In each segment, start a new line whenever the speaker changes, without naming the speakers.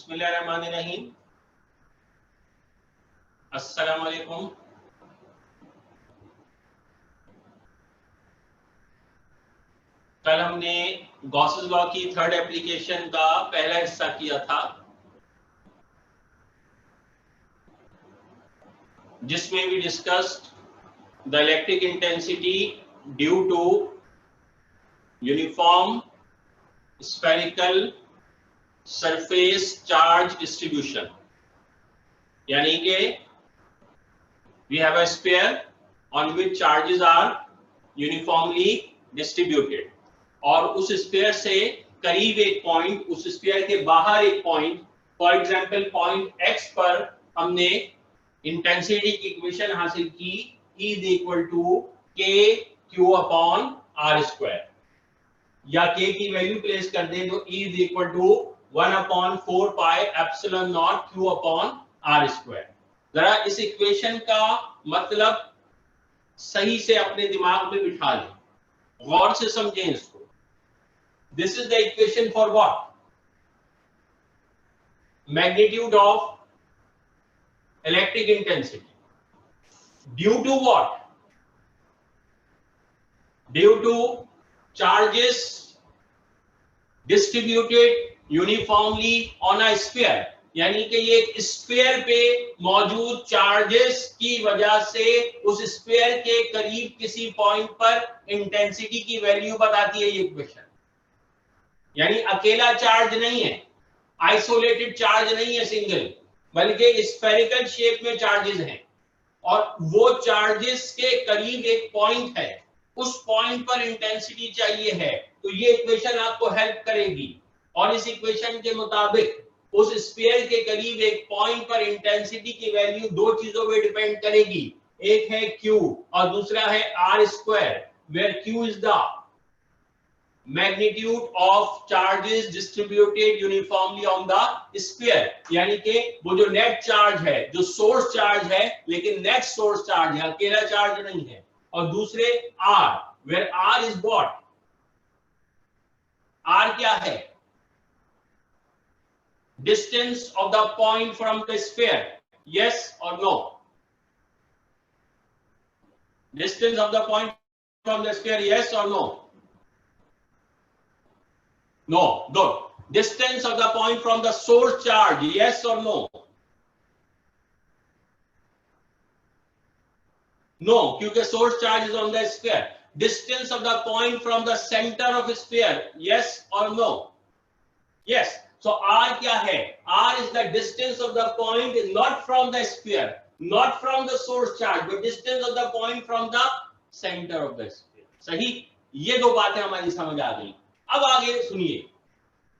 बिस्मिल्लाहिर्रहमानिर्रहीम। अस्सलाम वालेकुम। कल हमने गॉसेस लॉ की थर्ड एप्लीकेशन का पहला हिस्सा किया था, जिसमें we discussed the electric intensity due to uniform spherical surface charge distribution. यानी कि we have a sphere on which charges are uniformly distributed, और उस स्फीयर से करीब एक पॉइंट, उस स्फीयर के बाहर एक point, for example point x पर हमने इंटेंसिटी की इक्वेशन हासिल की E is equal to KQ upon R square, या K की वैल्यू प्लेस कर दें तो E is equal to 1 upon 4 pi epsilon naught Q upon R square। जरा इस इक्वेशन का मतलब सही से अपने दिमाग में बिठा लें, गौर से समझें इसको। This is the equation for what? Magnitude of electric intensity due to what? Due to charges distributed uniformly on a sphere. यानी कि ये एक स्फीयर पे मौजूद चार्जेस की वजह से उस स्फीयर के करीब किसी पॉइंट पर इंटेंसिटी की वैल्यू बताती है ये इक्वेशन। यानी अकेला चार्ज नहीं है, आइसोलेटेड चार्ज नहीं है सिंगल, बल्कि स्फेरिकल शेप में चार्जेस हैं, और वो चार्जेस के करीब एक पॉइंट है, उस पॉइंट पर इंटेंसिटी चाहिए है। तो ये इक्वेशन आपको हेल्प करेगी, और इस इक्वेशन के मुताबिक उस स्फीयर के करीब एक पॉइंट पर इंटेंसिटी की वैल्यू दो चीजों पे डिपेंड करेगी, एक है Q और दूसरा है R square, where Q is the magnitude of charges distributed uniformly on the sphere. यानी कि वो जो नेट चार्ज है, जो सोर्स चार्ज है, लेकिन नेट सोर्स चार्ज है, अकेला चार्ज नहीं है। और दूसरे R, where R is what? R क्या है? Distance of the point from the sphere, yes or no? Distance of the point from the sphere, yes or no? No. Good. Distance of the point from the source charge, yes or no? No, क्योंकि source charge is on the sphere. Distance of the point from the center of the sphere, yes or no? Yes. So R क्या है? R is the distance of the point, not from the sphere, not from the source charge, but distance of the point from the center of the sphere। सही? ये दो बातें हमारी समझ आ गई। अब आगे सुनिए,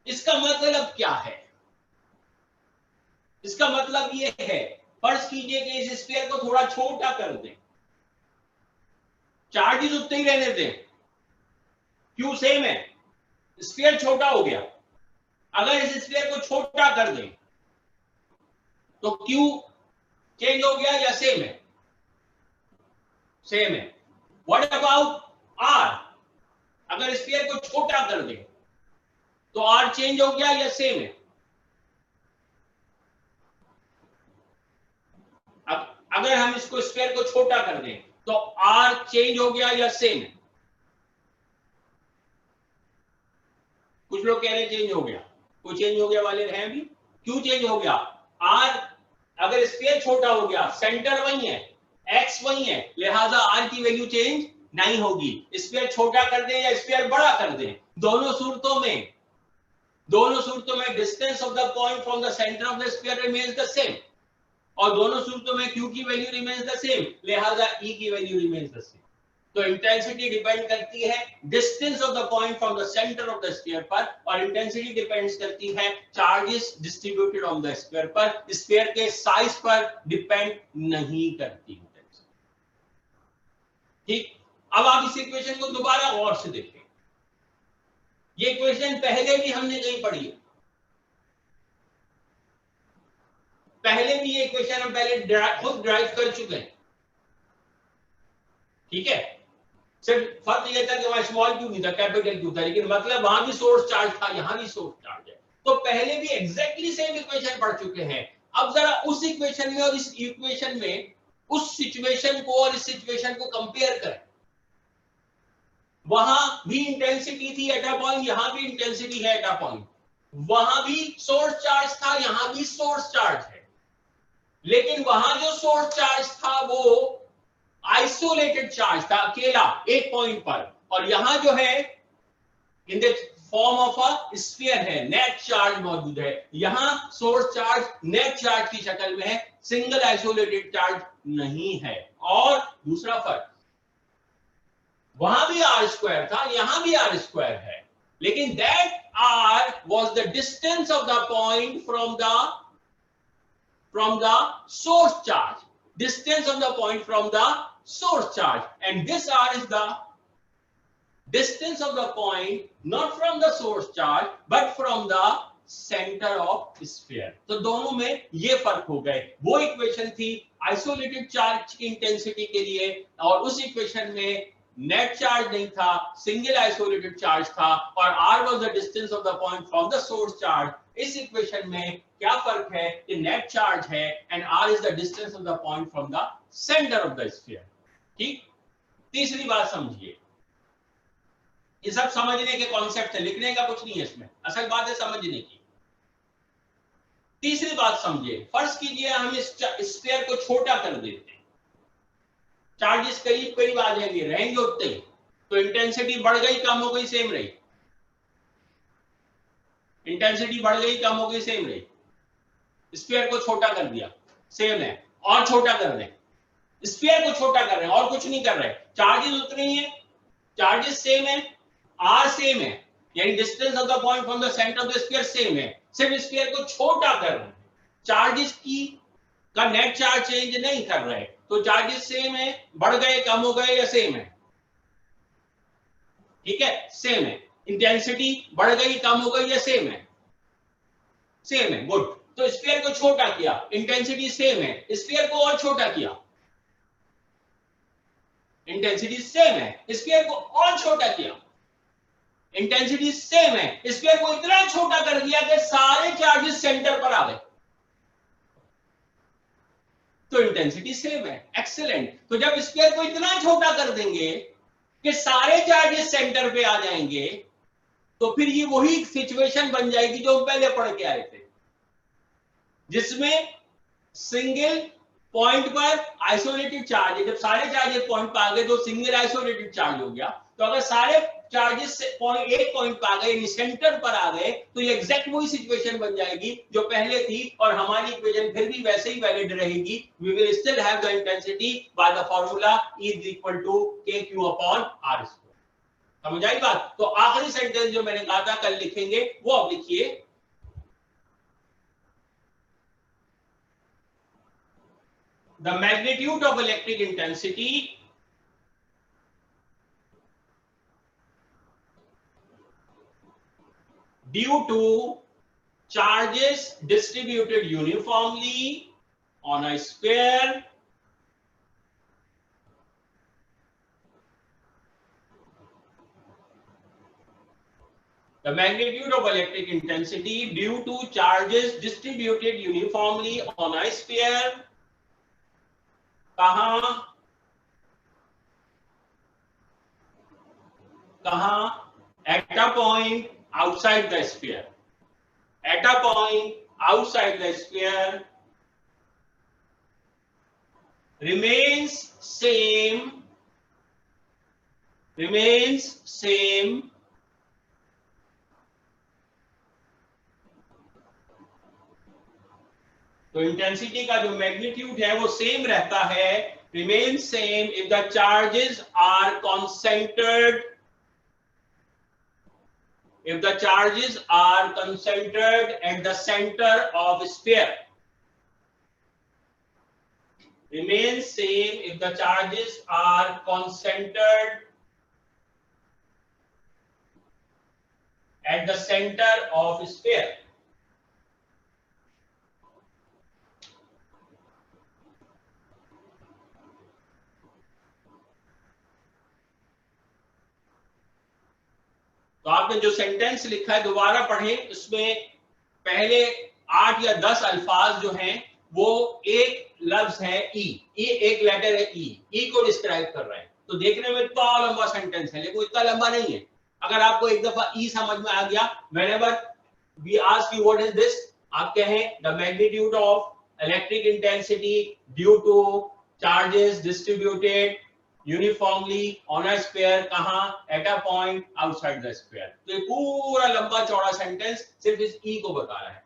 इसका मतलब क्या है? इसका मतलब ये है, फर्ज कीजिए कि इस स्फीयर को थोड़ा छोटा कर दें, चार्जेस उतने ही रहने दें, Q सेम है, स्फीयर छोटा हो गया। अगर इस स्फीयर को छोटा कर दें तो Q चेंज हो गया या सेम है? सेम है। What about R? अगर स्फीयर को छोटा कर दें तो R चेंज हो गया या सेम है? अब अगर हम इसको स्फीयर को छोटा कर दें तो R चेंज हो गया या सेम है? कुछ लोग कह रहे हैं चेंज हो गया, कोई चेंज हो गया वाले हैं भी? क्यों चेंज हो गया? R अगर स्फीयर छोटा हो गया, सेंटर वही है, x वही है, लिहाजा R की वैल्यू चेंज नहीं होगी। स्फीयर छोटा कर दें या स्फीयर बड़ा कर दें, दोनों सूरतों में distance of the point from the centre of the sphere remains the same, और दोनों सूरतों में Q की वैल्यू रिमेन्स द सेम, लिहाजा E की वैल्यू रिमेन्स द सेम। तो इंटेंसिटी डिपेंड करती है distance of the point from the centre of the sphere पर, और इंटेंसिटी डिपेंड्स करती है charges distributed on the sphere पर, स्फीयर के साइज पर डिपेंड नहीं करती इंटेंसिटी। ठीक, अब आप इस इक्वेशन को दोबारा गौर से देखें। ये इक्वेशन पहले भी हमने कहीं पढ़ी है, पहले भी ये इक्वेशन हम पहले खुद ड्राइव कर चुके हैं। ठीक है, सिर्फ फर्क ये था कि वहां स्मॉल क्यू नहीं था, कैपिटल क्यू था, लेकिन मतलब वहां भी सोर्स चार्ज था, यहां भी सोर्स चार्ज है। तो पहले भी एग्जैक्टली सेम इक्वेशन पढ़ चुके हैं। अब जरा उस इक्वेशन में और इस इक्वेशन में उस सिचुएशन को और इस सिचुएशन को कंपेयर करें। वहां भी इंटेंसिटी थी एट अ पॉइंट, यहां भी इंटेंसिटी है एट अ पॉइंट, वहां भी सोर्स चार्ज था, यहां भी सोर्स चार्ज है, लेकिन वहां जो सोर्स चार्ज था वो आइसोलेटेड चार्ज था, अकेला एक पॉइंट पर, और यहां जो है in the form of a sphere है, नेट चार्ज मौजूद है। यहां सोर्स चार्ज नेट चार्ज की शक्ल में है, सिंगल आइसोलेटेड चार्ज नहीं है। और दूसरा फर्क, वहां भी आर स्क्वायर था, यहां भी आर स्क्वायर है, लेकिन that R was the distance of the point from the source charge, distance of the point from the source charge, and this r is the distance of the point not from the source charge but from the center of sphere। तो दोनों में ये फर्क हो गए। वो equation थी isolated charge की इंटेंसिटी के लिए, और उस इक्वेशन में नेट चार्ज नहीं था, सिंगल आइसोलेटेड चार्ज था, और r was the distance of the point from the source charge। इस इक्वेशन में क्या फर्क है कि नेट चार्ज है and r is the distance of the point from the center of the sphere। ठीक, तीसरी बात समझिए, ये सब समझने के कॉन्सेप्ट है, लिखने का कुछ नहीं है इसमें, असल बात है समझने की। तीसरी बात समझिए, फर्ज कीजिए हम इस स्फीयर को छोटा कर देते हैं, चार्जेस करीब करीब आ जाएंगे, रहेंगे उतने ही, तो इंटेंसिटी बढ़ गई कम हो गई सेम रही, इंटेंसिटी बढ़ गई कम हो गई सेम रही। स्फीयर को छोटा कर दिया, सेम है, और छोटा कर रहे हैं, स्फीयर को छोटा कर रहे हैं और कुछ नहीं कर रहे, चार्जेस उतने ही है, चार्जेस सेम है, आर सेम है, यानी distance of the point from the centre of the sphere same है, सिर्फ स्फीयर को छोटा कर रहे हैं, चार्जेस की का नेट चार्ज चेंज नहीं कर रहे, तो चार्जेस सेम है, बढ़ गए कम हो गए या सेम है, ठीक है सेम है, इंटेंसिटी बढ़ गई कम हो गई या सेम है, सेम है, गुड। तो स्फीयर को छोटा किया, इंटेंसिटी सेम है, स्फीयर को और छोटा किया, इंटेंसिटी सेम है, स्फीयर को और छोटा किया, इंटेंसिटी सेम है, स्फीयर को इतना छोटा कर दिया कि सारे चार्जेस सेंटर पर आ गए, तो इंटेंसिटी सेम है, एक्सीलेंट। तो जब स्फीयर को इतना छोटा कर देंगे कि सारे चार्जेस सेंटर पे आ जाएंगे, तो फिर ये वही सिचुएशन बन जाएगी जो पहले पढ़ के आए थे, जिसमें सिंगल पॉइंट पर आइसोलेटेड चार्ज है, जब सारे चार्जेस पॉइंट पर आ गए तो सिंगल आइसोलेटेड चार्ज हो गया, तो अगर सारे चार्जेस पॉइंट एक पॉइंट पर आ गए यानी सेंटर पर आ गए, तो ये एग्जैक्ट वही सिचुएशन बन जाएगी जो पहले थी, और हमारी इक्वेशन फिर भी वैसे ही वैलिड रहेगी। We will still have the intensity by the formula E is equal to kq upon r square। समझ आई बात? तो आखिरी सेंटेंस जो मैंने कहा था कल लिखेंगे, वो अब लिखिए, the magnitude of electric intensity due to charges distributed uniformly on a sphere the magnitude of electric intensity due to charges distributed uniformly on a sphere कहां at a point outside the sphere, at a point outside the sphere remains same तो intensity का जो magnitude है वो same रहता है, remains same if the charges are concentrated, if the charges are concentrated at the center of sphere, remains same if the charges are concentrated at the center of sphere। तो आपने जो sentence लिखा है दोबारा पढ़ें, उसमें पहले 8 या 10 अल्फाज जो हैं वो एक लफ्ज है ई एक लेटर है ई को डिस्क्राइब कर रहे हैं, तो देखने में इतना लंबा सेंटेंस है लेकिन इतना लंबा नहीं है। अगर आपको एक दफा ई समझ में आ गया, whenever we ask you what is this, आप कहें the magnitude of electric intensity due to charges distributed uniformly on a sphere, कहां, at a point outside the sphere। तो ये पूरा लंबा चौड़ा सेंटेंस सिर्फ इस ई को बता रहा है।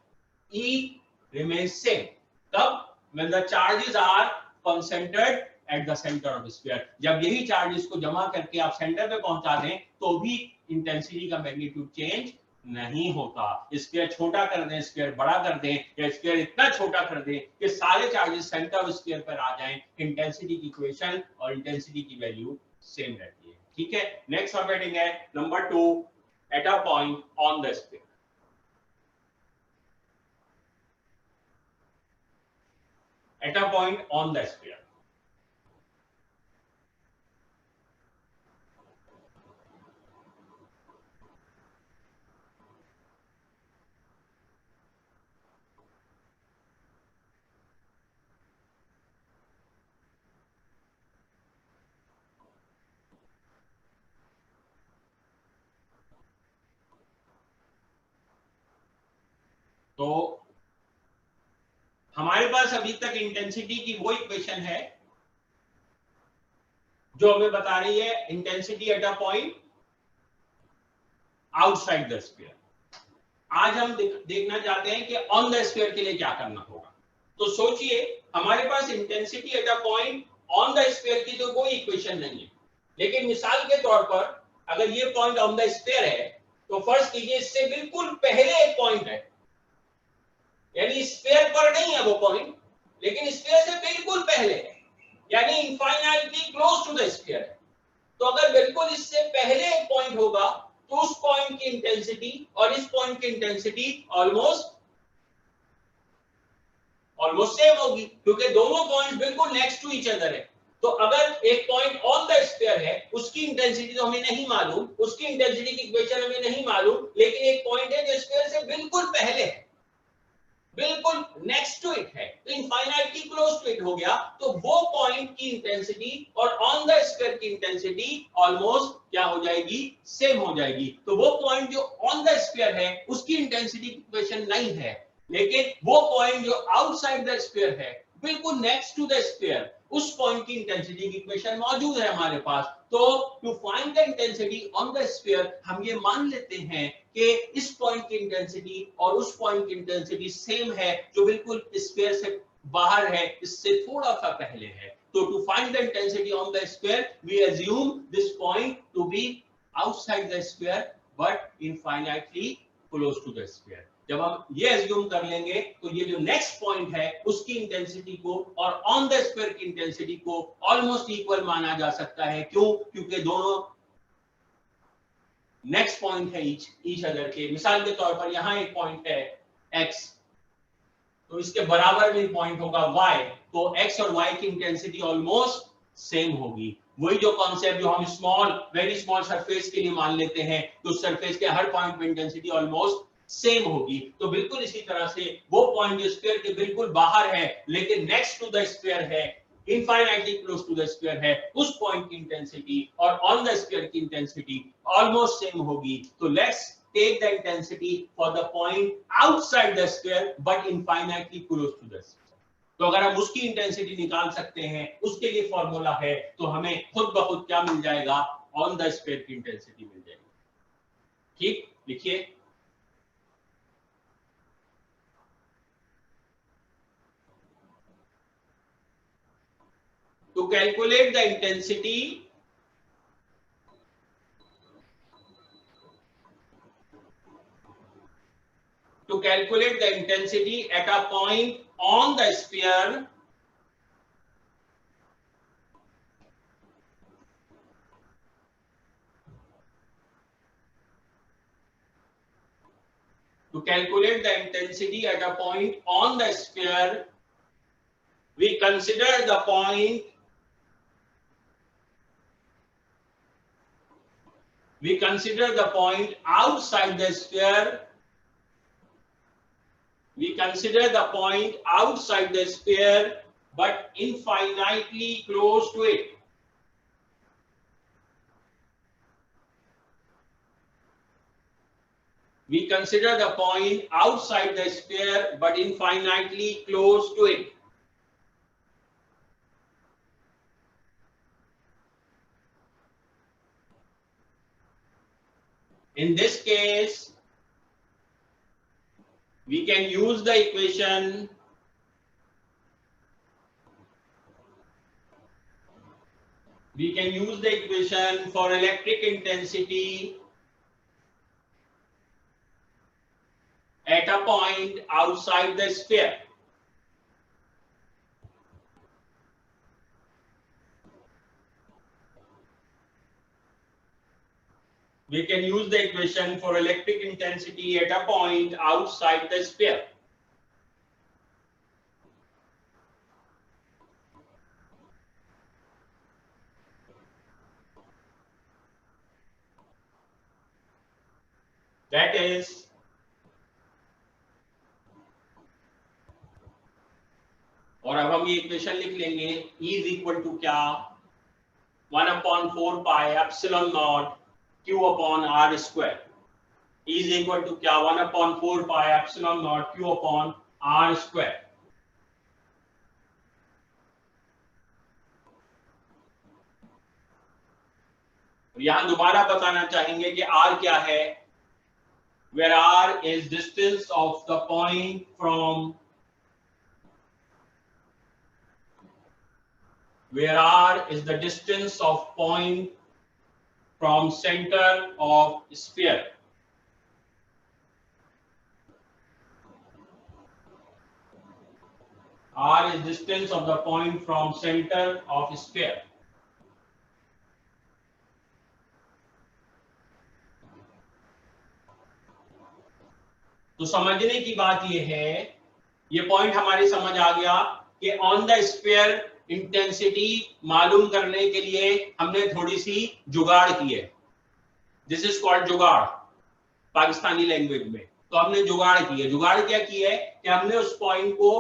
E remains same तब when the charges are concentrated at the center of the sphere, जब यही चार्जेस को जमा करके आप सेंटर पे पहुंचा दें तो भी इंटेंसिटी का मैग्नीट्यूड चेंज नहीं होता। स्फीयर छोटा कर दें, स्फीयर बड़ा कर दें, या स्फीयर इतना छोटा कर दें कि सारे चार्जेस सेंटर ऑफ स्फीयर पर आ जाएं, इंटेंसिटी की इक्वेशन और इंटेंसिटी की वैल्यू सेम रहती है। ठीक है, नेक्स्ट फॉर्मेटिंग है number 2, eight a point on the sphere. at a point on the sphere। तो हमारे पास अभी तक इंटेंसिटी की वो इक्वेशन है जो हमें बता रही है intensity at a point outside the sphere. आज हम देखना चाहते हैं कि ऑन द स्फीयर के लिए क्या करना होगा। तो सोचिए, हमारे पास intensity at a point on the sphere की तो कोई इक्वेशन नहीं है, लेकिन मिसाल के तौर पर अगर ये पॉइंट ऑन द स्फीयर है तो फर्ज कीजिए इससे बिल्कुल पहले एक पॉइंट है, यानी स्फीयर पर नहीं है वो पॉइंट, लेकिन स्फीयर से बिल्कुल पहले है, यानी infinitely close to the sphere है। तो अगर बिल्कुल इससे पहले एक पॉइंट होगा तो उस पॉइंट की इंटेंसिटी और इस पॉइंट की इंटेंसिटी ऑलमोस्ट सेम होगी, क्योंकि दोनों पॉइंट्स बिल्कुल नेक्स्ट टू ईच अदर है। तो अगर एक पॉइंट ऑन द स्फीयर है, उसकी इंटेंसिटी तो हमें नहीं मालूम, उसकी इंटेंसिटी की इक्वेशन हमें नहीं मालूम, लेकिन एक पॉइंट है जो स्फीयर से बिल्कुल पहले है, बिल्कुल नेक्स्ट टू इट है, तो इनफाइनाइटली क्लोज टू इट हो गया, तो वो पॉइंट की इंटेंसिटी और ऑन द स्फीयर की इंटेंसिटी ऑलमोस्ट क्या हो जाएगी, सेम हो जाएगी। तो वो पॉइंट जो ऑन द स्फीयर है उसकी इंटेंसिटी की इक्वेशन नहीं है, लेकिन वो पॉइंट जो आउटसाइड द स्फीयर है, बिल्कुल नेक्स्ट टू द स्फीयर, उस पॉइंट की इंटेंसिटी की इक्वेशन मौजूद है हमारे पास। तो to find the intensity on the sphere हम ये मान लेते हैं कि इस पॉइंट की इंटेंसिटी और उस पॉइंट की इंटेंसिटी सेम है जो बिल्कुल स्फीयर से बाहर है, इससे थोड़ा सा पहले है। तो to find the intensity on the sphere we assume this point to be outside the sphere but infinitely close to the sphere. जब हम ये अज्यूम कर लेंगे तो ये जो नेक्स्ट पॉइंट है उसकी इंटेंसिटी को और ऑन द स्फीयर की इंटेंसिटी को ऑलमोस्ट इक्वल माना जा सकता है। क्यों? क्योंकि दोनों नेक्स्ट पॉइंट है ईच अदर के। मिसाल के तौर पर यहां एक पॉइंट है x, तो इसके बराबर में पॉइंट होगा y, तो x और y की इंटेंसिटी ऑलमोस्ट सेम होगी। वही जो कॉन्सेप्ट जो हम स्मॉल वेरी स्मॉल सरफेस के लिए मान लेते हैं, तो सरफेस के हर पॉइंट पे इंटेंसिटी ऑलमोस्ट सेम होगी। तो बिल्कुल इसी तरह से वो पॉइंट जो स्फीयर के बिल्कुल बाहर है लेकिन नेक्स्ट टू द स्फीयर है, infinitely close to the sphere है, उस पॉइंट की इंटेंसिटी और ऑन द स्फीयर की इंटेंसिटी ऑलमोस्ट सेम होगी। तो let's take the intensity for the point outside the sphere but infinitely close to the sphere. तो अगर हम उसकी इंटेंसिटी निकाल सकते हैं, उसके लिए फॉर्मूला है, तो हमें खुद ब खुद क्या मिल जाएगा, ऑन द स्फीयर की इंटेंसिटी मिल जाएगी। ठीक, लिखिए to calculate the intensity at a point on the sphere we consider the point outside the sphere we consider the point outside the sphere but infinitely close to it. We consider the point outside the sphere but infinitely close to it. In this case, we can use the equation for electric intensity at a point outside the sphere. We can use the equation for electric intensity at a point outside the sphere. That is और अब हम ये equation लिख लेंगे E is equal to क्या 1/4 pi epsilon naught Q upon R square. E is equal to क्या 1/4 pi epsilon naught Q upon R square. यहां दोबारा बताना चाहेंगे कि R क्या है, where R is distance of the point from center of sphere. R is distance of the point from center of sphere. तो समझने की बात ये है, ये पॉइंट हमारे समझ आ गया कि ऑन द स्फीयर इंटेंसिटी मालूम करने के लिए हमने थोड़ी सी जुगाड़ की है. दिस इज कॉल्ड जुगाड़ पाकिस्तानी लैंग्वेज में. तो हमने जुगाड़ की है. जुगाड़ क्या की है कि हमने उस पॉइंट को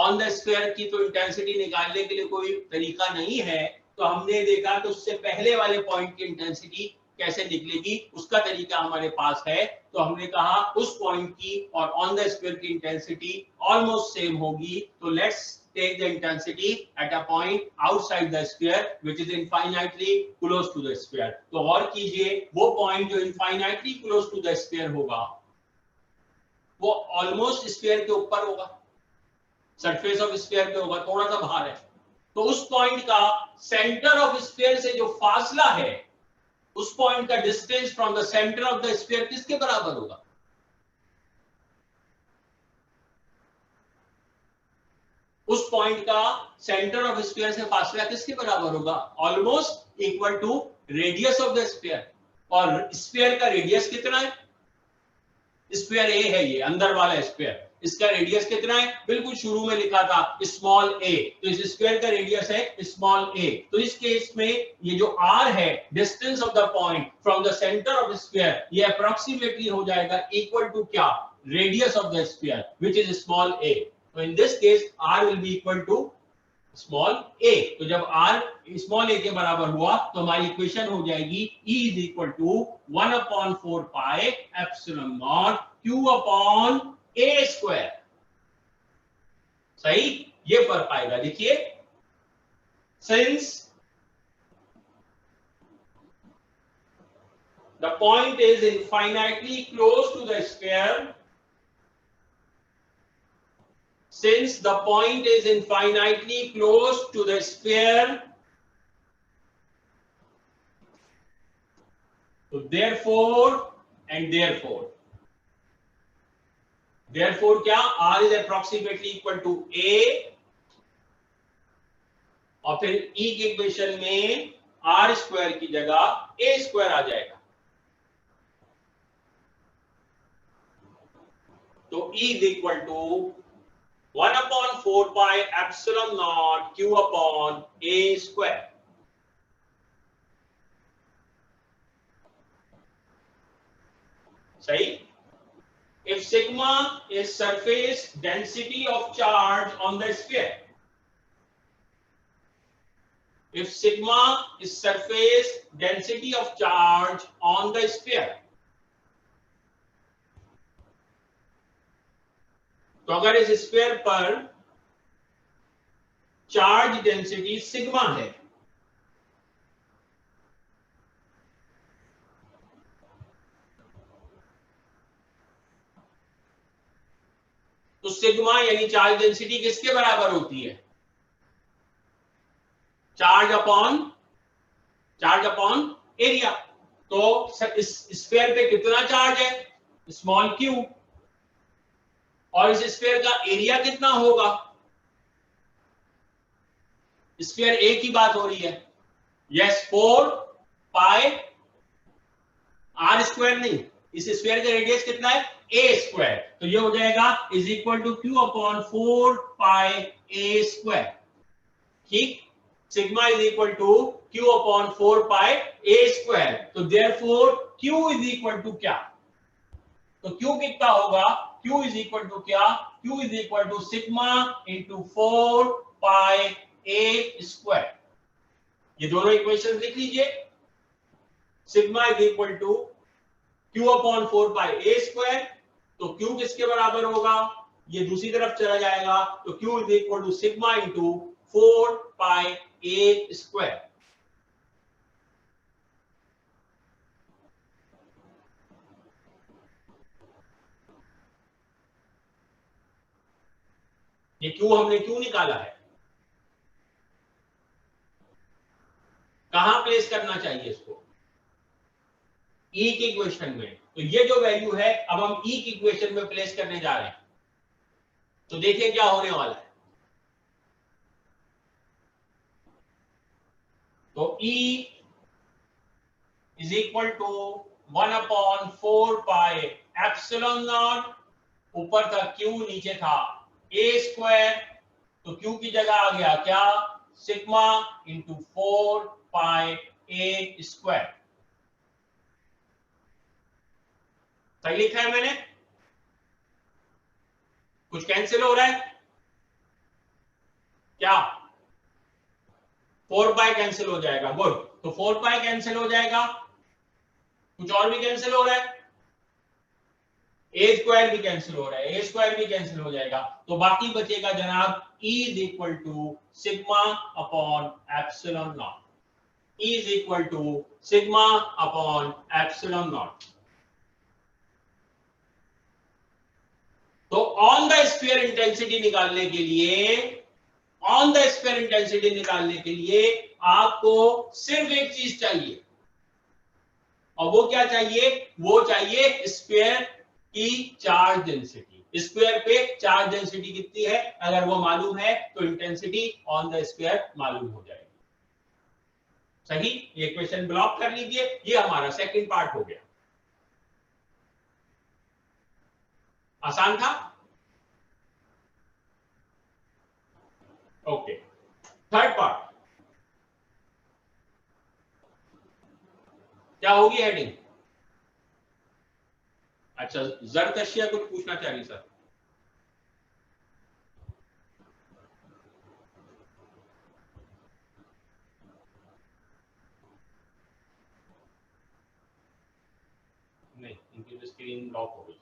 ऑन द स्फीयर की तो इंटेंसिटी निकालने के लिए कोई तरीका नहीं है, तो हमने देखा कि उससे पहले वाले पॉइंट की इंटेंसिटी कैसे निकलेगी, उसका तरीका हमारे पास है. तो हमने कहा उस पॉइंट की और ऑन द स्फीयर की इंटेंसिटी ऑलमोस्ट सेम होगी. तो let's take the intensity at a point outside the sphere which is infinitely close to the sphere. तो और कीजिए, वो पॉइंट जो infinitely close to the sphere होगा वो ऑलमोस्ट स्फीयर के ऊपर होगा, सरफेस ऑफ स्फीयर पे होगा, थोड़ा सा बाहर है. तो उस पॉइंट का सेंटर ऑफ स्फीयर से जो फासला है, उस पॉइंट का distance from the centre of the sphere किसके बराबर होगा? उस पॉइंट का सेंटर ऑफ स्फीयर से फासला किसके बराबर होगा? Almost equal to radius of the sphere. और स्फीयर का रेडियस कितना है? स्फीयर ए है, ये अंदर वाला स्फीयर. इसका रेडियस कितना है? बिल्कुल शुरू में लिखा था स्मॉल ए. तो इस स्फीयर का रेडियस है स्मॉल ए. तो इस केस में ये जो r है, distance of the point from the centre of sphere, ये अप्रोक्सीमेटली हो जाएगा इक्वल टू क्या? Radius of the sphere which is small a. तो in this case r will be equal to small a. तो जब r small a के बराबर हुआ तो हमारी इक्वेशन हो जाएगी E is equal to 1/4 pi epsilon naught Q upon a square. सही, ये फर्क आएगा. देखिए, since the point is infinitely close to the sphere, since the point is infinitely close to the sphere, so therefore क्या? R is approximately equal to A, और फिर E की equation में R स्क्वायर की जगह A स्क्वायर आ जाएगा. तो E is equal to 1/4 pi epsilon naught Q upon A square. सही. if sigma is surface density of charge on the sphere, if sigma is surface density of charge on the sphere, तो अगर इस sphere पर charge density sigma है, तो sigma यानी charge density किसके बराबर होती है? Charge upon area. तो इस स्फीयर पे कितना चार्ज है? Small Q. और इस स्फीयर का एरिया कितना होगा? स्फीयर ए की बात हो रही है। यस, 4 पाई आर स्क्वायर नहीं, इस स्फीयर का रेडियस कितना है? A square. तो ये हो जाएगा is equal to Q upon 4 pi A square. ठीक, sigma is equal to Q upon 4 pi A square. तो therefore Q is equal to क्या? तो क्यू कितना होगा? क्यू इज इक्वल टू क्या? Q is equal to sigma into 4 pi A square. ये दोनों equation लिख लीजिए। Sigma is equal to Q upon 4 pi A square. तो क्यू किसके बराबर होगा? ये दूसरी तरफ चला जाएगा, तो Q is equal to sigma into 4 pi A square. ये क्यू हमने क्यों निकाला है? कहां प्लेस करना चाहिए इसको? ई की इक्वेशन में। तो ये जो वैल्यू है अब हम ई की इक्वेशन में प्लेस करने जा रहे हैं। तो देखिए क्या होने वाला है। तो E is equal to 1 upon 4 pi epsilon naught, ऊपर था Q, नीचे था A स्क्वायर। तो Q की जगह आ गया क्या? Sigma into 4 pi A square. सही लिखा है मैंने? कुछ कैंसिल हो रहा है क्या? 4 पाई कैंसिल हो जाएगा। गुड। तो 4 पाई कैंसिल हो जाएगा। कुछ और भी कैंसिल हो रहा है? ए स्क्वायर भी कैंसिल हो रहा है, ए स्क्वायर भी कैंसिल हो जाएगा। तो बाकी बचेगा जनाब E is equal to sigma upon epsilon naught. E is equal to sigma upon epsilon naught. तो ऑन द स्फीयर इंटेंसिटी निकालने के लिए, ऑन द स्फीयर इंटेंसिटी निकालने के लिए आपको सिर्फ एक चीज चाहिए, और वो क्या चाहिए? वो चाहिए स्फीयर की चार्ज डेंसिटी। स्क्वायर पे चार्ज डेंसिटी कितनी है अगर वो मालूम है तो इंटेंसिटी ऑन द स्क्वायर मालूम हो जाएगी। सही, ये क्वेश्चन ब्लॉक कर लीजिए। ये हमारा सेकंड पार्ट हो गया। आसान था? ओके, थर्ड पार्ट क्या होगी हेडिंग? अच्छा, जरतशिया कुछ पूछना चाह रही सर। नहीं, इनकी तो स्क्रीन लॉक हो गई।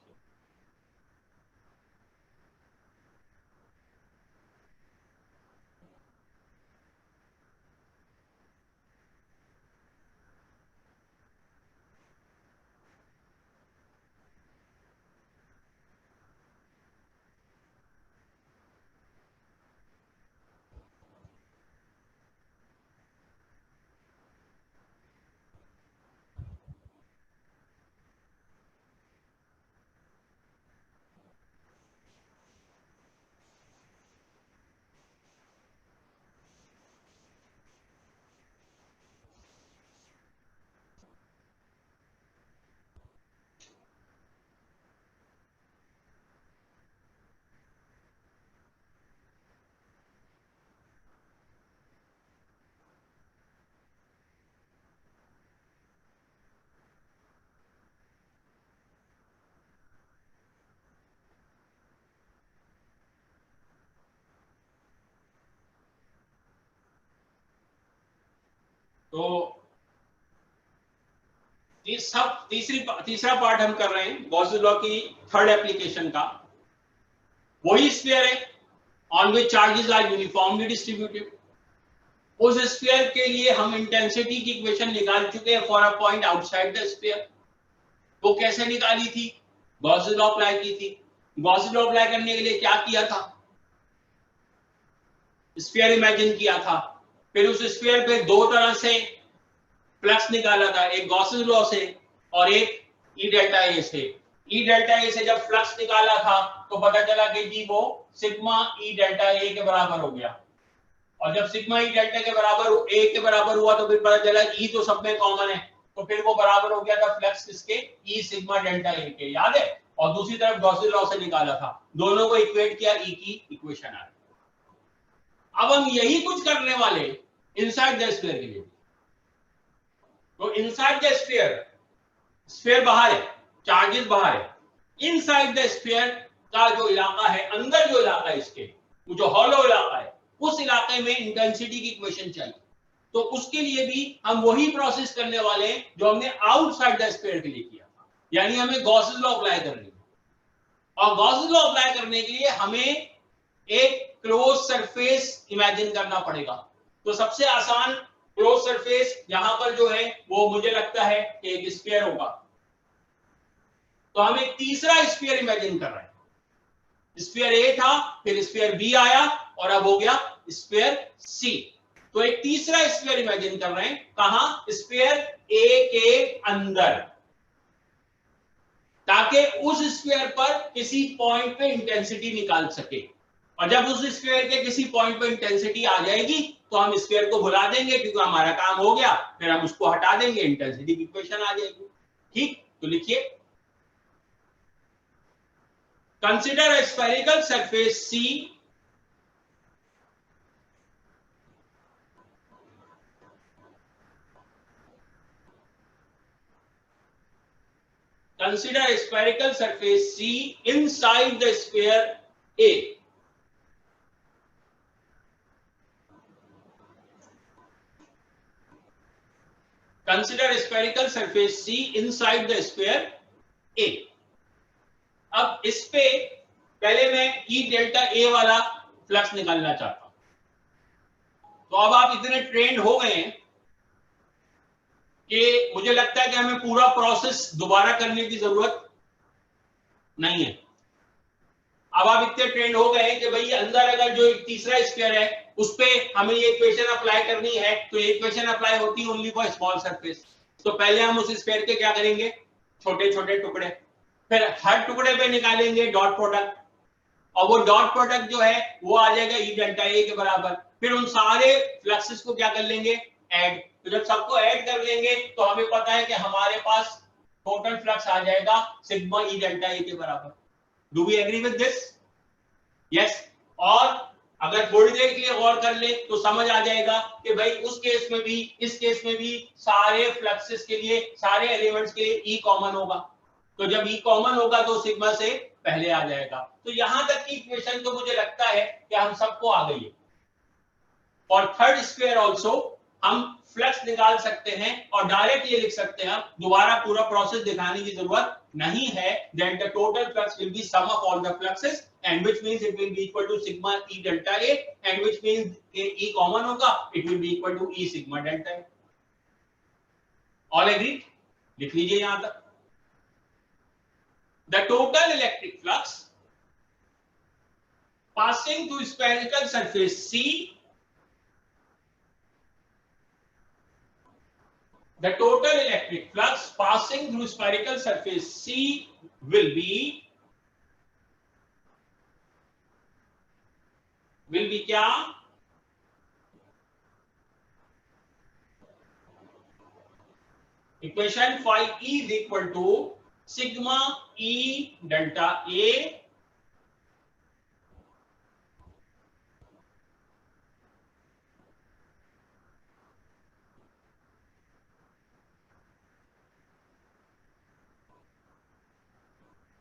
तो तीसरा पार्ट हम कर रहे हैं गॉसेस लॉ की थर्ड एप्लीकेशन का। वही स्फीयर है on which charges are uniformly distributed. उस स्फीयर के लिए हम इंटेंसिटी की इक्वेशन निकाल चुके हैं for a point outside the sphere. वो कैसे निकाली थी? गॉसेस लॉ अप्लाई की थी। गॉसेस लॉ अप्लाई करने के लिए क्या किया था? स्फीयर इमेजिन किया था, फिर उस स्फीयर पे दो तरह से फ्लक्स निकाला था, एक गॉसेस लॉ से और एक ई डेल्टा ए से। ई डेल्टा ए से जब फ्लक्स निकाला था तो पता चला कि जी वो सिग्मा ई डेल्टा ए के बराबर हो गया, और जब सिग्मा ई डेल्टा के बराबर ए के बराबर हुआ तो फिर पता चला ई तो सब में कॉमन है, तो फिर वो बराबर हो गया था फ्लक्स किसके? ई सिग्मा डेल्टा ए के, याद है? और दूसरी तरफ गॉसेस लॉ से निकाला था, दोनों को इक्वेट किया, ई की इक्वेशन आ गई। अब हम यही कुछ करने वाले इनसाइड द स्फीयर के लिए। तो इनसाइड द स्फीयर, स्फीयर बाहर है, चार्जेस बाहर है, इनसाइड द स्फीयर का जो इलाका है, अंदर जो इलाका है इसके, वो जो हॉलो इलाका है, उस इलाके में इंटेंसिटी की इक्वेशन चाहिए। तो उसके लिए भी हम वही प्रोसेस करने वाले हैं जो हमने आउटसाइड द स्फीयर के लिए किया था, यानी हमें गॉसेस लॉ अप्लाई करनी है। और गॉसेस लॉ अप्लाई करने के लिए हमें एक क्लोज सरफेस इमेजिन करना पड़ेगा। तो सबसे आसान क्लोज सरफेस यहां पर जो है वो मुझे लगता है कि एक स्फीयर होगा। तो हम एक तीसरा स्फीयर इमेजिन कर रहे हैं। स्फीयर ए था, फिर स्फीयर बी आया और अब हो गया स्फीयर सी। तो एक तीसरा स्फीयर इमेजिन कर रहे हैं, कहां? स्फीयर ए के अंदर, ताकि उस स्फीयर पर किसी पॉइंट पे इंटेंसिटी निकाल सके। और जब उस स्फीयर के किसी पॉइंट पे इंटेंसिटी आ जाएगी तो हम स्फीयर को भुला देंगे क्योंकि हमारा काम हो गया, फिर हम उसको हटा देंगे, इंटेंसिटी की इक्वेशन आ जाएगी। ठीक, तो लिखिए, consider a spherical surface C consider a spherical surface C inside the sphere A. Consider a spherical surface C inside the sphere A. अब इस पे पहले मैं E डेल्टा A वाला फ्लक्स निकालना चाहता हूं। तो अब आप इतने ट्रेंड हो गए हैं कि मुझे लगता है कि हमें पूरा प्रोसेस दोबारा करने की जरूरत नहीं है। अब आप इतने ट्रेंड हो गए कि भाई अंदर अगर जो एक तीसरा स्फीयर है उस पे हमें ये इक्वेशन अप्लाई करनी है, तो ये इक्वेशन अप्लाई होती है ओनली फॉर स्मॉल सरफेस। तो पहले हम उस स्फीयर के क्या करेंगे? छोटे छोटे टुकड़े, फिर हर टुकड़े पे निकालेंगे डॉट प्रोडक्ट, और वो डॉट प्रोडक्ट जो है वो आ जाएगा ई डेल्टा ए के बराबर। फिर उन सारे फ्लक्सेस को क्या कर लेंगे? ऐड। तो जब सबको ऐड कर लेंगे तो हमें पता है कि हमारे पास टोटल फ्लक्स आ जाएगा सिग्मा ई डेल्टा ए के बराबर। Do we agree with this? Yes. और अगर थोड़ी देर के लिए गौर कर ले तो समझ आ जाएगा कि भाई उस केस में भी इस केस में भी सारे फ्लक्सेस के लिए, सारे एलिमेंट्स के लिए ई कॉमन होगा। तो जब ई कॉमन होगा तो सिग्मा से पहले आ जाएगा। तो यहां तक की इक्वेशन तो मुझे लगता है कि हम सबको आ गई है। और थर्ड स्क्वायर आल्सो हम फ्लक्स निकाल सकते हैं और डायरेक्ट ये लिख सकते हैं, दोबारा पूरा प्रोसेस दिखाने की जरूरत नहीं है, that the total flux will be sum of all the fluxes and which means it will be equal to sigma E delta A, and which means E common होगा, it will be equal to E sigma delta A. All agree? लिख लीजिए यहां तक। The total electric flux passing through spherical surface C, the total electric flux passing through spherical surface C will be क्या? Equation phi E is equal to sigma E delta A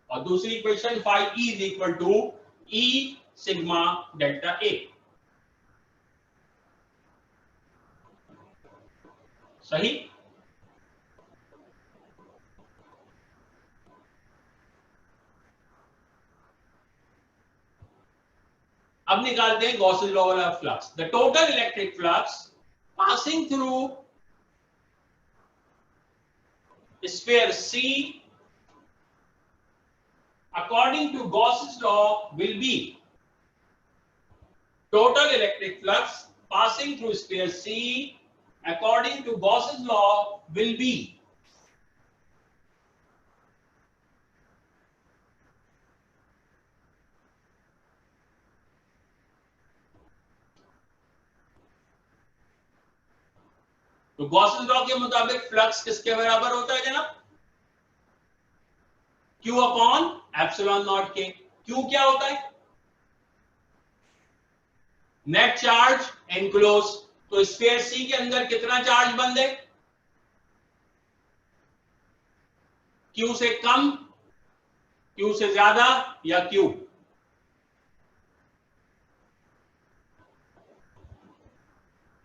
और दूसरी equation phi E is equal to E sigma delta A। सही। अब निकालते हैं Gauss's law वाला flux. The total electric flux passing through sphere C according to Gauss's law will be total electric flux passing through sphere C according to Gauss's law will be तो Gauss's law के मुताबिक flux किसके बराबर होता है जनाब? Q upon epsilon not के। Q क्या होता है? Net charge enclose. तो स्फीयर C के अंदर कितना चार्ज बंद है? Q से कम, Q से ज्यादा या Q?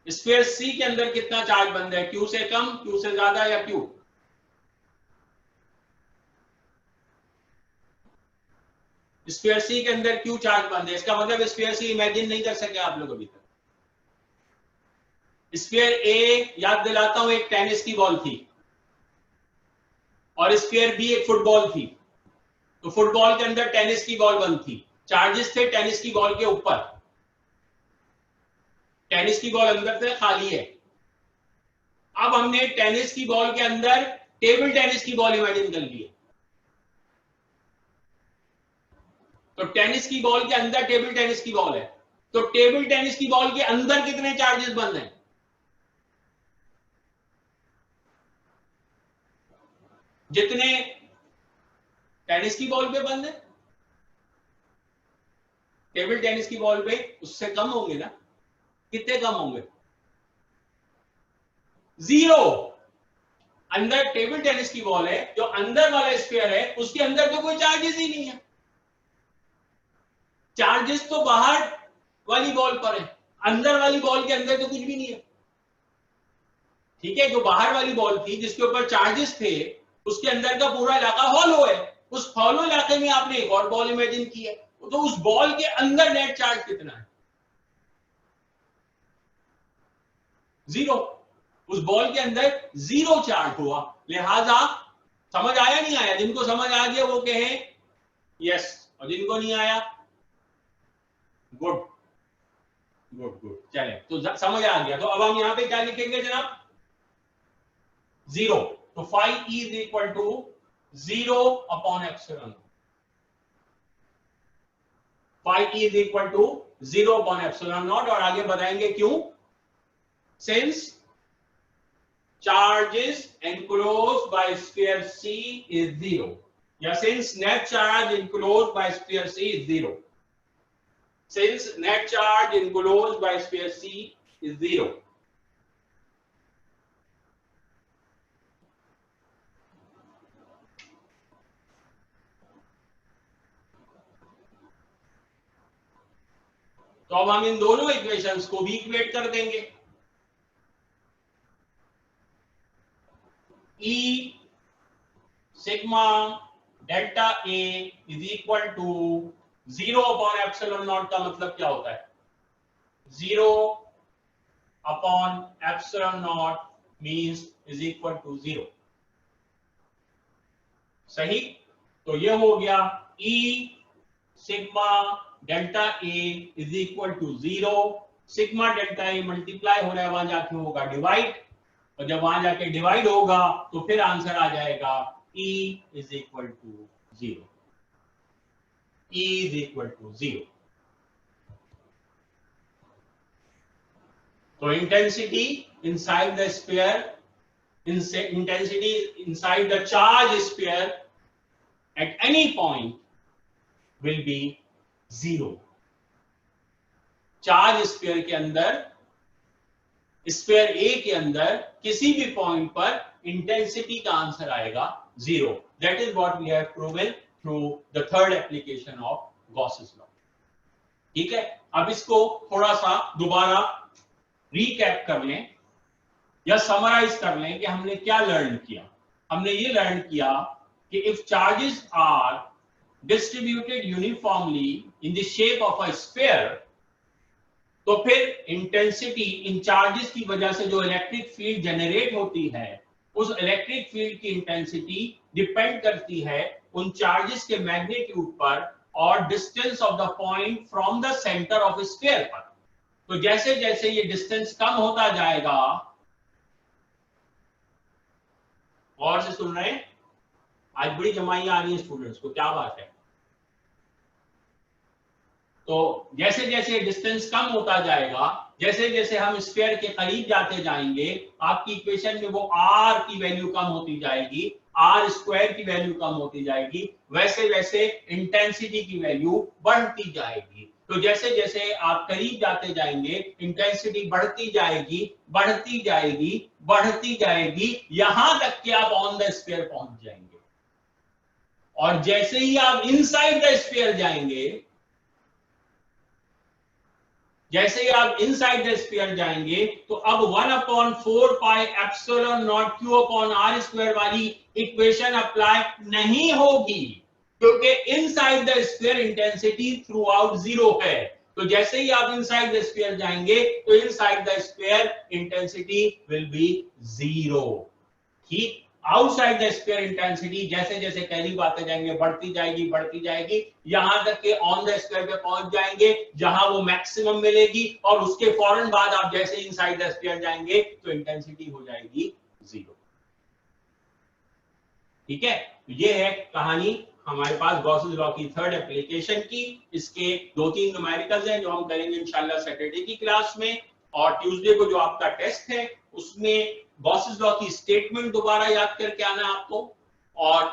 स्फीयर C के अंदर कितना चार्ज बंद है? Q से कम, Q से ज्यादा या Q? स्फीयर C के अंदर Q चार्ज बंद है। इसका मतलब स्फीयर C इमेजिन नहीं कर सके आप लोग अभी तक। स्फीयर A याद दिलाता हूं एक टेनिस की बॉल थी और स्फीयर B एक फुटबॉल थी। तो फुटबॉल के अंदर टेनिस की बॉल बंद थी, चार्जेस थे टेनिस की बॉल के ऊपर। टेनिस की बॉल अंदर से खाली है। अब हमने टेनिस की बॉल के अंदर टेबल टेनिस की बॉल इमेजिन कर ली है। तो टेनिस की बॉल के अंदर टेबल टेनिस की बॉल है, तो टेबल टेनिस की बॉल के अंदर कितने चार्जेस बंद हैं? जितने टेनिस की बॉल पे बंद है, टेबल टेनिस की बॉल पे उससे कम होंगे ना। कितने कम होंगे? 0। अंदर टेबल टेनिस की बॉल है, जो अंदर वाला स्फीयर है उसके अंदर तो कोई चार्जेस ही नहीं है। चार्जेस तो बाहर वाली बॉल पर है, अंदर वाली बॉल के अंदर तो कुछ भी नहीं है। ठीक है, जो बाहर वाली बॉल थी जिसके ऊपर चार्जेस थे उसके अंदर का पूरा इलाका हॉलो है। उस हॉलो इलाके में आपने एक और बॉल इमेजिन की है, तो उस बॉल के अंदर नेट चार्ज कितना है? 0। उस बॉल के अंदर 0 चार्ज हुआ। लिहाजा समझ आया नहीं आया? जिनको समझ आ गया वो कहें यस, और जिनको नहीं आया गुड गुड गुड। चले, तो समझ आ गया। तो अब हम यहां पे क्या लिखेंगे जनाब? 0। तो phi E is equal to 0 upon epsilon. Phi E is equal to 0 upon epsilon naught. और आगे बताएंगे क्यों। Since charges enclosed by sphere C is 0, या since net charge enclosed by sphere C is 0, since net charge enclosed by sphere C is 0. तो अब हम इन दोनों equations को भी इक्वेट कर देंगे। E sigma delta A is equal to 0 upon epsilon naught. का मतलब क्या होता है? 0 upon epsilon naught means is equal to 0। सही। तो ये हो गया E sigma delta A is equal to 0। Sigma delta A multiply हो रहा है, वहां जाके होगा डिवाइड, और जब वहां जाके डिवाइड होगा तो फिर आंसर आ जाएगा E is equal to 0। E is equal to 0। तो intensity inside the sphere, intensity inside the charge sphere at any point will be 0। Charge sphere के अंदर, स्फीयर A के अंदर किसी भी पॉइंट पर इंटेंसिटी का आंसर आएगा 0। That is what we have proven through the third application of Gauss's law. ठीक है, अब इसको थोड़ा सा दोबारा रीकैप कर लें। या समराइज कर लें कि हमने क्या लर्न किया। हमने ये लर्न किया कि if charges are distributed uniformly in the shape of a sphere, तो फिर इंटेंसिटी इन चार्जेस की वजह से जो इलेक्ट्रिक फील्ड जनरेट होती है, उस इलेक्ट्रिक फील्ड की इंटेंसिटी डिपेंड करती है उन चार्जेस के मैग्नीट्यूड पर और distance of the point from the centre of sphere पर। तो जैसे जैसे ये डिस्टेंस कम होता जाएगा, और से सुन रहे हैं, आज बड़ी जमाइयां आ रही है स्टूडेंट्स को, क्या बात है। तो जैसे जैसे डिस्टेंस कम होता जाएगा, जैसे जैसे हम स्फीयर के करीब जाते जाएंगे, आपकी इक्वेशन में वो आर की वैल्यू कम होती जाएगी, आर स्क्वायर की वैल्यू कम होती जाएगी, वैसे वैसे इंटेंसिटी की वैल्यू बढ़ती जाएगी। तो जैसे जैसे आप करीब जाते जाएंगे, इंटेंसिटी बढ़ती जाएगी, बढ़ती जाएगी, बढ़ती जाएगी, यहां तक कि आप ऑन द स्फीयर पहुंच जाएंगे। और जैसे ही आप इनसाइड द स्फीयर जाएंगे, जैसे ही आप इनसाइड द स्फीयर जाएंगे, तो अब 1/4 pi epsilon naught Q upon R square वाली इक्वेशन अप्लाई नहीं होगी, क्योंकि inside the sphere intensity throughout zero है। तो जैसे ही आप इनसाइड द स्फीयर जाएंगे, तो inside the sphere intensity will be zero. ठीक, आउटसाइड द स्फीयर इंटेंसिटी जैसे जैसे करीब आते जाएंगे बढ़ती जाएगी, बढ़ती जाएगी, यहां तक कि ऑन द स्फीयर पे पहुंच जाएंगे जहां वो मैक्सिमम मिलेगी, और उसके फौरन बाद आप जैसे इनसाइड द स्फीयर जाएंगे तो इंटेंसिटी हो जाएगी जीरो। ठीक है, ये है कहानी हमारे पास गॉसेस लॉ की थर्ड एप्लीकेशन की। इसके 2-3 न्यूमेरिकल्स हैं जो हम करेंगे इंशाल्लाह सैटरडे की क्लास में, और ट्यूसडे को जो आपका टेस्ट है उसमें गॉसेस लॉ की स्टेटमेंट दोबारा याद करके आना आपको, और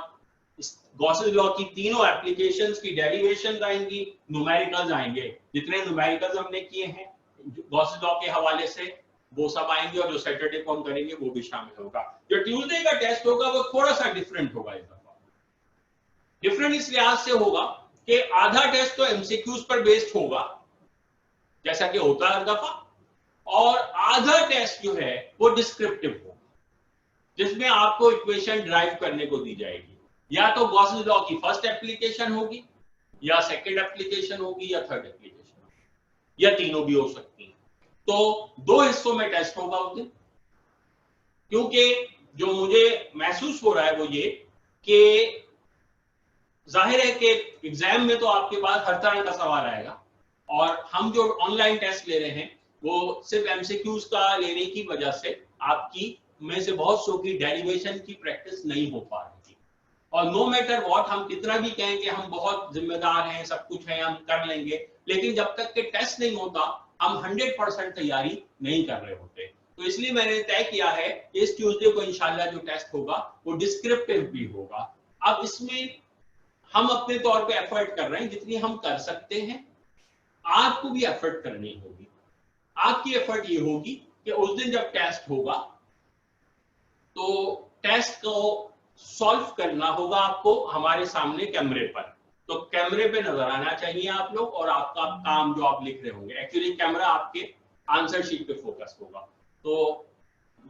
गॉसेस लॉ की तीनों एप्लीकेशंस की डेरिवेशंस आएंगी, न्यूमेरिकल्स आएंगे। जितने न्यूमेरिकल्स हमने किए हैं गॉसेस लॉ के हवाले से वो सब आएंगे, और जो सैटरडे को हम करेंगे वो भी शामिल होगा। जो ट्यूसडे का टेस्ट होगा वो थोड़ा सा डिफरेंट होगा। इस दफा डिफरेंट इस लिहाज से होगा कि आधा टेस्ट तो एमसीक्यूज पर बेस्ड होगा जैसा कि होता है हर दफा, और आधा टेस्ट जो है वो डिस्क्रिप्टिव होगा, जिसमें आपको इक्वेशन ड्राइव करने को दी जाएगी। या तो गॉसेस लॉ की फर्स्ट एप्लीकेशन होगी, या सेकंड एप्लीकेशन होगी, या थर्ड एप्लीकेशन होगी, या तीनों भी हो सकती हैं। तो 2 हिस्सों में टेस्ट होगा उस दिन, क्योंकि जो मुझे महसूस हो रहा है वो ये कि जाहिर है कि एग्जाम में तो आपके पास हर तरह का सवाल आएगा, और हम जो ऑनलाइन टेस्ट ले रहे हैं वो सिर्फ एमसीक्यूज का लेने की वजह से आपकी में से बहुत सौ की डेरिवेशन की प्रैक्टिस नहीं हो पा रही थी। और नो मैटर व्हाट हम कितना भी कहें कि हम बहुत जिम्मेदार हैं, सब कुछ है, हम कर लेंगे, लेकिन जब तक के टेस्ट नहीं होता हम 100% तैयारी नहीं कर रहे होते। तो इसलिए मैंने तय किया है इस ट्यूसडे को इंशाल्लाह जो टेस्ट होगा वो डिस्क्रिप्टिव भी होगा। अब इसमें हम अपने तौर पे एफर्ट कर रहे हैं जितनी हम कर सकते हैं, आपको भी एफर्ट करनी होगी। आपकी एफर्ट ये होगी कि उस दिन जब टेस्ट होगा तो टेस्ट को सॉल्व करना होगा आपको हमारे सामने कैमरे पर। तो कैमरे पे नजर आना चाहिए आप लोग, और आपका काम जो आप लिख रहे होंगे, एक्चुअली कैमरा आपके आंसर शीट पे फोकस होगा। तो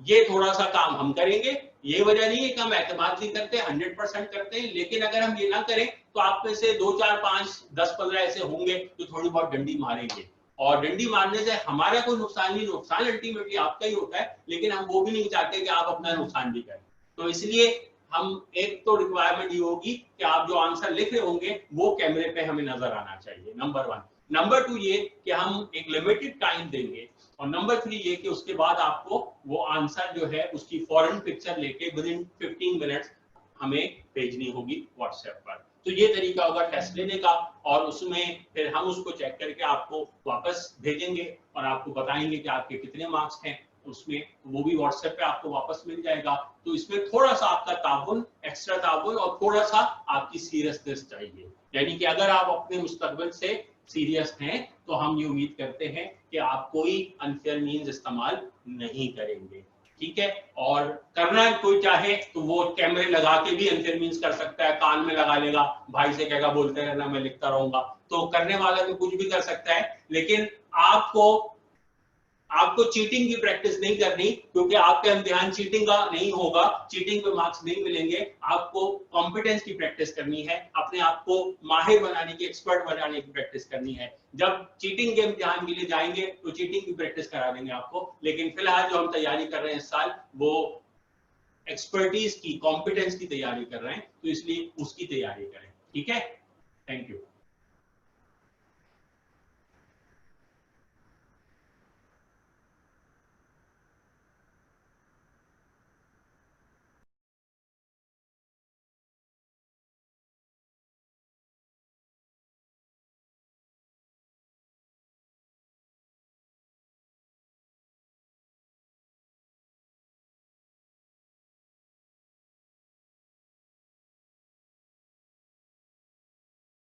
ये थोड़ा सा काम हम करेंगे, ये वजह नहीं है कि हम एतमाद नहीं करते, 100% करते हैं, लेकिन अगर हम ये ना करें तो आप में से 2, 4, 5, 10, 15 ऐसे होंगे जो थोड़ी बहुत डंडी मारेंगे, और डंडी मारने से हमारा कोई नुकसान नहीं, नुकसान अल्टीमेटली आपका ही होता है, लेकिन हम वो भी नहीं चाहते कि आप अपना नुकसान भी करें। तो इसलिए हम एक तो रिक्वायरमेंट ये होगी कि आप जो आंसर लिख रहे होंगे वो कैमरे पे हमें नजर आना चाहिए, नंबर 1। नंबर 2 ये कि हम एक लिमिटेड टाइम देंगे, और नंबर 3 ये कि उसके बाद आपको वो आंसर जो है उसकी फॉरन पिक्चर लेके विदिन 15 मिनट्स हमें भेजनी होगी व्हाट्सएप पर। तो ये तरीका होगा टेस्ट लेने का, और उसमें फिर हम उसको चेक करके आपको वापस भेजेंगे और आपको बताएंगे कि आपके कितने मार्क्स हैं उसमें, वो भी व्हाट्सएप पे आपको वापस मिल जाएगा। तो इसमें थोड़ा सा आपका ताउन, एक्स्ट्रा ताउन, और थोड़ा सा आपकी सीरियसनेस चाहिए। यानी कि अगर आप अपने मुस्तकबिल से सीरियस हैं तो हम ये उम्मीद करते हैं कि आप कोई अनफेयर मीन्स इस्तेमाल नहीं करेंगे। ठीक है, और करना कोई चाहे तो वो कैमरे लगा के भी अनफेयर मीन्स कर सकता है, कान में लगा लेगा, भाई से कहेगा बोलते रहना मैं लिखता रहूंगा, तो करने वाला तो कुछ भी कर सकता है, लेकिन आपको आपको चीटिंग की प्रैक्टिस नहीं करनी, क्योंकि आपका इम्तिहान चीटिंग का नहीं होगा, चीटिंग पे मार्क्स नहीं मिलेंगे। आपको कॉम्पिटेंस की प्रैक्टिस करनी है, अपने आप को माहिर बनाने की, एक्सपर्ट बनाने की प्रैक्टिस करनी है। जब चीटिंग के इम्तिहान के लिए जाएंगे तो चीटिंग की प्रैक्टिस करा देंगे आपको, लेकिन फिलहाल जो हम तैयारी कर रहे हैं इस साल वो एक्सपर्टीज की, कॉम्पिटेंस की तैयारी कर रहे हैं, तो इसलिए उसकी तैयारी करें। ठीक है, थैंक यू।